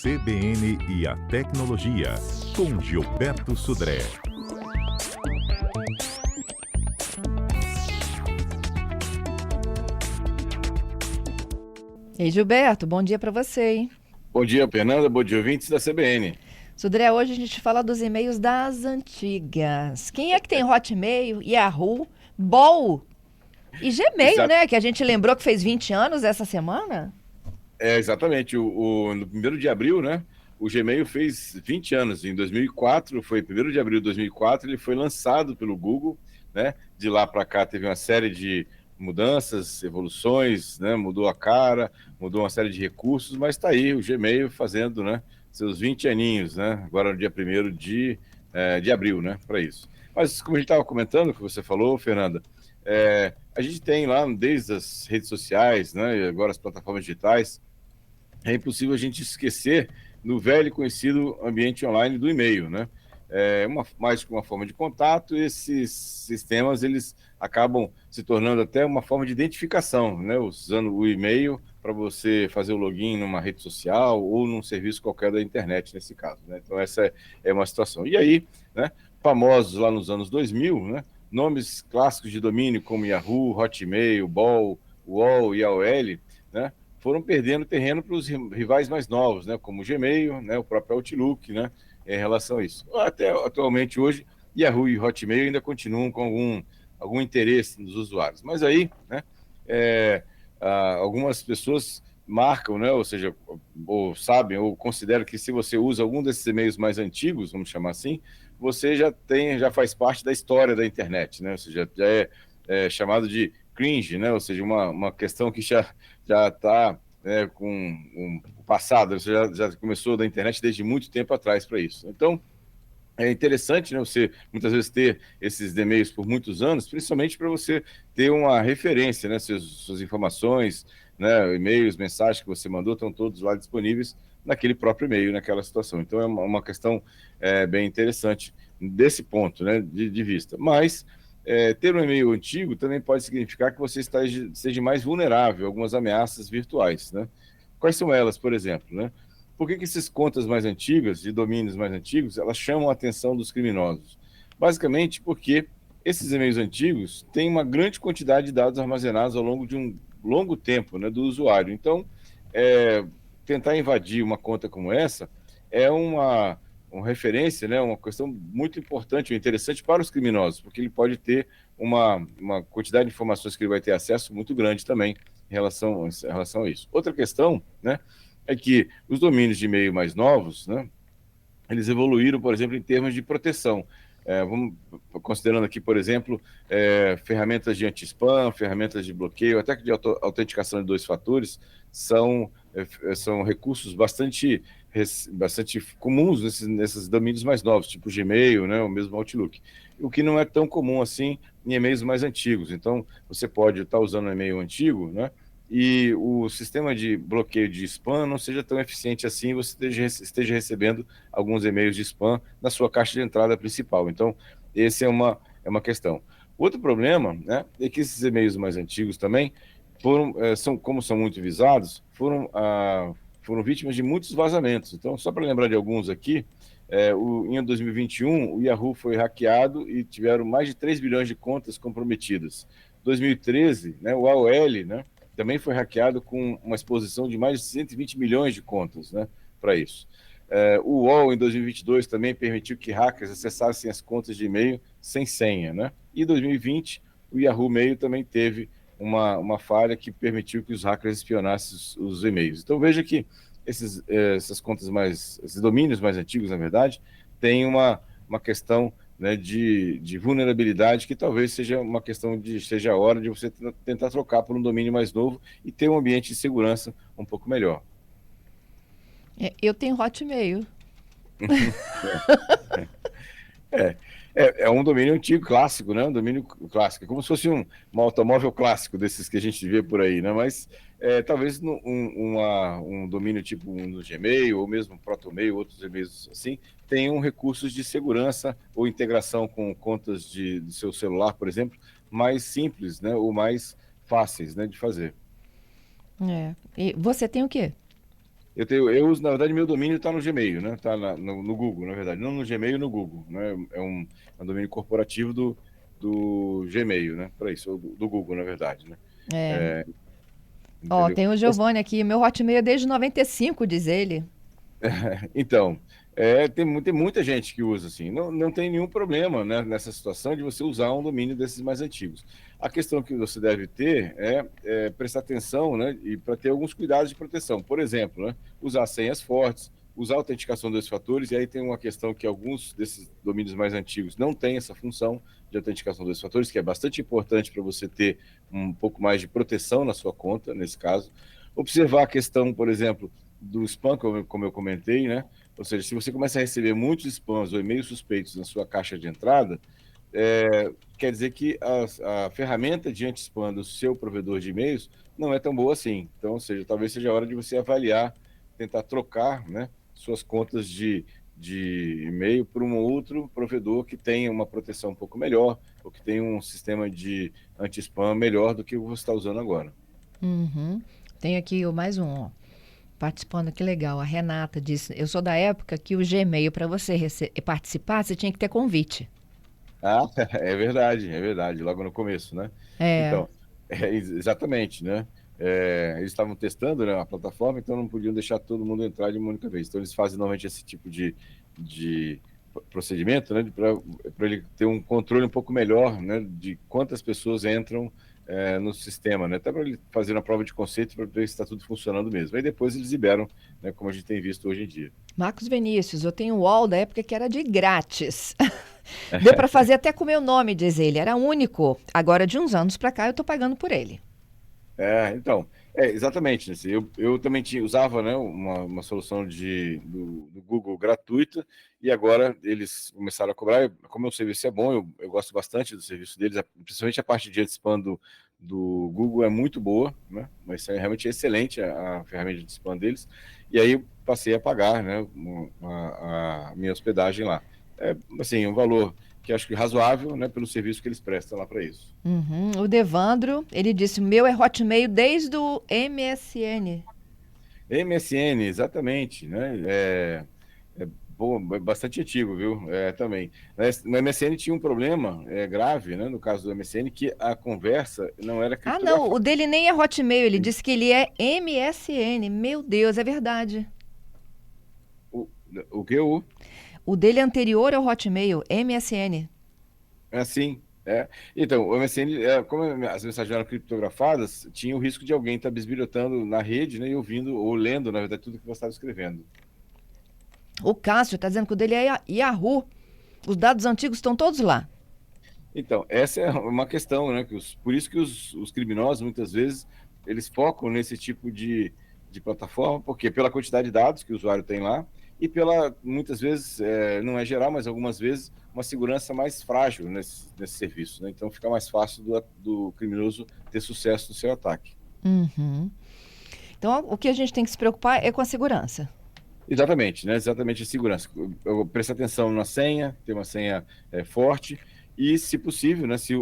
CBN e a Tecnologia, com Gilberto Sudré. Ei, Gilberto, bom dia para você, hein? Bom dia, Fernanda. Bom dia, ouvintes da CBN. Sudré, hoje a gente fala dos e-mails das antigas. Quem é que tem Hotmail, Yahoo, Bol e Gmail, Exa- né? Que a gente lembrou que fez 20 anos essa semana? exatamente. No 1º de abril, né? O Gmail fez 20 anos. Em 2004, foi 1º de abril de 2004, ele foi lançado pelo Google, né? De lá para cá teve uma série de mudanças, evoluções, né? Mudou a cara, mudou uma série de recursos, mas está aí o Gmail fazendo, né? Seus 20 aninhos, né? Agora no dia 1º de abril, né? Para isso. Mas como a gente estava comentando, que você falou, Fernanda, a gente tem lá desde as redes sociais, né? E agora as plataformas digitais, é impossível a gente esquecer do velho e conhecido ambiente online do e-mail, né? Mais que uma forma de contato, esses sistemas eles acabam se tornando até uma forma de identificação, né? Usando o e-mail para você fazer o login numa rede social ou num serviço qualquer da internet, nesse caso, né? Então essa é uma situação. E aí, né? Famosos lá nos anos 2000, né? Nomes clássicos de domínio como Yahoo, Hotmail, Bol, UOL e AOL, né? Foram perdendo terreno para os rivais mais novos, né, como o Gmail, né, o próprio Outlook, né, em relação a isso. Até atualmente, hoje, Yahoo e Hotmail ainda continuam com algum interesse nos usuários. Mas aí, né, algumas pessoas marcam, né, ou seja, ou sabem, ou consideram que se você usa algum desses e-mails mais antigos, vamos chamar assim, você já faz parte da história da internet, né, ou seja, já é chamado de cringe, né, ou seja, uma questão que já está com o passado, você já começou da internet desde muito tempo atrás para isso. Então, é interessante, né, você muitas vezes ter esses e-mails por muitos anos, principalmente para você ter uma referência, né, suas informações, né, e-mails, mensagens que você mandou, estão todos lá disponíveis naquele próprio e-mail, naquela situação. Então, é uma questão bem interessante desse ponto, né, de vista. Mas ter um e-mail antigo também pode significar que você esteja mais vulnerável a algumas ameaças virtuais, né? Quais são elas, por exemplo, né? Por que essas contas mais antigas, de domínios mais antigos, elas chamam a atenção dos criminosos? Basicamente porque esses e-mails antigos têm uma grande quantidade de dados armazenados ao longo de um longo tempo, né, do usuário. Então, é, tentar invadir uma conta como essa é uma referência, né, uma questão muito importante e interessante para os criminosos, porque ele pode ter uma quantidade de informações que ele vai ter acesso muito grande também em relação a isso. Outra questão, né, é que os domínios de e-mail mais novos, né, eles evoluíram, por exemplo, em termos de proteção. Vamos considerando aqui, por exemplo, ferramentas de anti-spam, ferramentas de bloqueio, até que de autenticação de dois fatores, são recursos bastante comuns nesses domínios mais novos, tipo Gmail, né, ou mesmo Outlook. O que não é tão comum assim em e-mails mais antigos. Então, você pode estar usando um e-mail antigo, né, e o sistema de bloqueio de spam não seja tão eficiente assim, e você esteja recebendo alguns e-mails de spam na sua caixa de entrada principal. Então, esse é uma questão. Outro problema, né, é que esses e-mails mais antigos também como são muito visados, foram vítimas de muitos vazamentos. Então, só para lembrar de alguns aqui, em 2021, o Yahoo foi hackeado e tiveram mais de 3 bilhões de contas comprometidas. 2013, né, o AOL, né, também foi hackeado com uma exposição de mais de 120 milhões de contas, né, para isso. O UOL, em 2022, também permitiu que hackers acessassem as contas de e-mail sem senha, né? E em 2020, o Yahoo Mail também teve uma falha que permitiu que os hackers espionassem os e-mails. Então, veja que essas contas esses domínios mais antigos, na verdade, têm uma questão, né, de vulnerabilidade que talvez seja uma questão seja a hora de você tentar trocar por um domínio mais novo e ter um ambiente de segurança um pouco melhor. Eu tenho Hotmail. É, é um domínio antigo, clássico, né? Um domínio clássico, é como se fosse um automóvel clássico desses que a gente vê por aí, né? Mas talvez um domínio tipo no Gmail ou mesmo Protomail, outros e-mails assim, tenham recursos de segurança ou integração com contas de seu celular, por exemplo, mais simples, né? Ou mais fáceis, né, de fazer. E você tem o quê? Eu uso, na verdade, meu domínio está no Gmail, né? Está no Google, na verdade. Não no Gmail, no Google, né? É um domínio corporativo do Gmail, né? Para isso, ou do Google, na verdade, né? É. É, Ó, entendeu? tem o Giovanni aqui, meu Hotmail é desde 95, diz ele. Então, tem muita gente que usa assim. Não tem nenhum problema, né, nessa situação de você usar um domínio desses mais antigos. A questão que você deve ter é prestar atenção, né, e para ter alguns cuidados de proteção. Por exemplo, né, usar senhas fortes, usar a autenticação dos fatores, e aí tem uma questão que alguns desses domínios mais antigos não têm essa função de autenticação dos fatores, que é bastante importante para você ter um pouco mais de proteção na sua conta, nesse caso. Observar a questão, por exemplo, do spam, como eu comentei, né? Ou seja, se você começa a receber muitos spams ou e-mails suspeitos na sua caixa de entrada, quer dizer que a ferramenta de anti-spam do seu provedor de e-mails não é tão boa assim. Então, ou seja, talvez seja a hora de você avaliar, tentar trocar, né, suas contas de e-mail por um outro provedor que tenha uma proteção um pouco melhor, ou que tenha um sistema de anti-spam melhor do que você está usando agora. Uhum. Tem aqui mais um, ó, participando, que legal. A Renata disse: eu sou da época que o Gmail, para você participar, você tinha que ter convite. Ah, é verdade, logo no começo, né? É. Então, exatamente, né? Eles estavam testando, né, a plataforma, então não podiam deixar todo mundo entrar de uma única vez. Então, eles fazem normalmente esse tipo de procedimento, né, para ele ter um controle um pouco melhor, né, de quantas pessoas entram no sistema, né? Até para ele fazer uma prova de conceito para ver se está tudo funcionando mesmo. Aí depois eles liberam, né, como a gente tem visto hoje em dia. Marcos Vinícius, eu tenho o UOL da época que era de grátis. Deu para fazer até com o meu nome, diz ele. Era único. Agora, de uns anos para cá, eu estou pagando por ele. Então, exatamente. Né? Eu também usava, né, uma solução do Google gratuita, e agora eles começaram a cobrar. Como o serviço é bom, eu gosto bastante do serviço deles, principalmente a parte de anti-spam do Google é muito boa, né? Mas é realmente excelente a ferramenta de spam deles. E aí eu passei a pagar, né, a minha hospedagem lá. Assim, um valor que acho que razoável, né, pelo serviço que eles prestam lá para isso. Uhum. O Devandro, ele disse: o meu é Hotmail desde o MSN. MSN, exatamente, né? Bom, é bastante antigo, viu? Também. No MSN tinha um problema grave, né? No caso do MSN, que a conversa não era Ah, não, criptografada. o dele nem é Hotmail, ele disse que ele é MSN. Meu Deus, é verdade. O, o que eu. O dele anterior ao Hotmail, MSN. É assim. Então, o MSN, como as mensagens eram criptografadas, tinha o risco de alguém estar bisbilhotando na rede, né? E ouvindo, ou lendo, na verdade, tudo que você estava escrevendo. O Cássio está dizendo que o dele é Yahoo. Os dados antigos estão todos lá. Então, essa é uma questão, né? Por isso que os criminosos, muitas vezes, eles focam nesse tipo de plataforma, porque pela quantidade de dados que o usuário tem lá e muitas vezes, não é geral, mas algumas vezes, uma segurança mais frágil nesse serviço, né? Então, fica mais fácil do criminoso ter sucesso no seu ataque. Uhum. Então, o que a gente tem que se preocupar é com a segurança. Exatamente, né? Exatamente a segurança. Prestar atenção na senha, ter uma senha forte e, se possível, né? Se